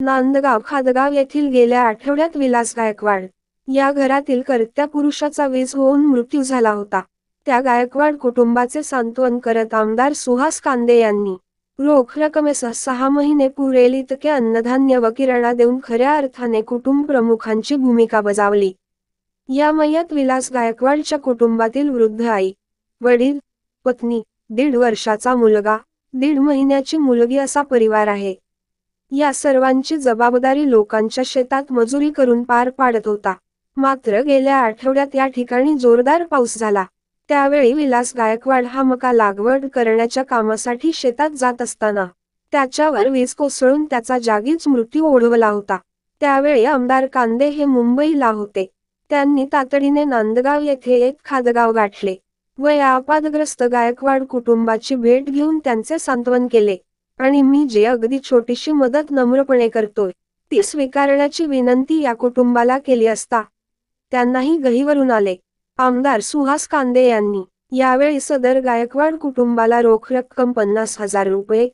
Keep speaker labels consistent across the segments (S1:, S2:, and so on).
S1: नांदगाव खादगाव येथील गेल्या आठवड्यात विलास गायकवाड या घरातील कर्त्या पुरुषाचा वीज होऊन मृत्यू झाला होता। त्या गायकवाड कुटुंबाचे सांत्वन करत आमदार सुहास कांदे यांनी रोख रकमेसह 6 महिने पुरेल इतके अन्नधान्य व किराणा देऊन खऱ्या अर्थाने कुटुंब प्रमुखांची भूमिका बजावली। या मयत विलास गायकवाडच्या कुटुंबातील वृद्ध आई, वडील, पत्नी, 1.5 वर्षाचा मुलगा, 1.5 महिन्याची मुलगी असा परिवार आहे। या सर्वांची जबाबदारी लोकांच्या शेतात मजुरी करून पार पाडत होता। मात्र गेल्या आठवड्यात या ठिकाणी जोरदार पाऊस झाला। त्यावेळी विलास गायकवाड हा मका लागवड करण्याच्या कामासाठी शेतात जात असताना त्याच्यावर वीज कोसळून त्याचा जागीच मृत्यू ओढवला होता। त्यावेळी आमदार कांदे हे मुंबईला होते। त्यांनी तातडीने नांदगाव येथे एक खादगाव गाठले व या अपघातग्रस्त गायकवाड कुटुंबाची भेट घेऊन त्यांचे सांत्वन केले आणि मी जे अगदी छोटीशी मदत नम्रपणे करतोय ती स्वीकारण्याची विनंती या कुटुंबाला केली असता त्यांनाही गहिवरून आले। आमदार सुहास कांदे यांनी यावेळी सदर गायकवाड कुटुंबाला रोख रक्कम 50,000 रुपये,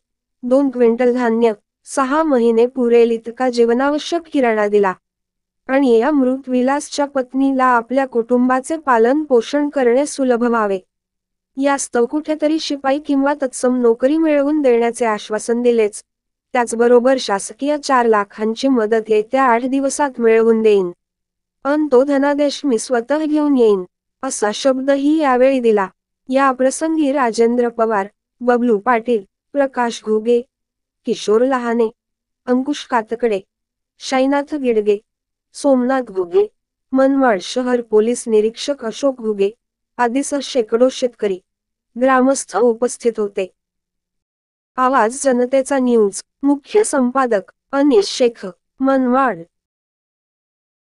S1: 2 क्विंटल धान्य, 6 महिने पुरेल इतका जीवनावश्यक किराणा दिला आणि या मृत विलासच्या पत्नीला आपल्या कुटुंबाचे पालन पोषण करणे सुलभ व्हावे यास्तव कुठेतरी शिपाई किंवा तत्सम नोकरी मिळवून देण्याचे आश्वासन दिलेच। त्याचबरोबर शासकीय 4 लाखांची मदत येत्या 8 दिवसात मिळवून देईन अन तो धनादेश मी स्वतः घेऊन येईन असा शब्दही यावेळी दिला। या प्रसंगी राजेंद्र पवार, बबलू पाटील, प्रकाश घुगे, किशोर लहाने, अंकुश कातकडे, शाईनाथ गिडगे, सोमनाथ घुगे, मनमाड शहर पोलीस निरीक्षक अशोक घुगे आदीसह शेकडो शेतकरी, ग्रामस्थ उपस्थित होते। आवाज जनतेचा न्यूज, मुख्य संपादक अनिश शेख, मनमाड।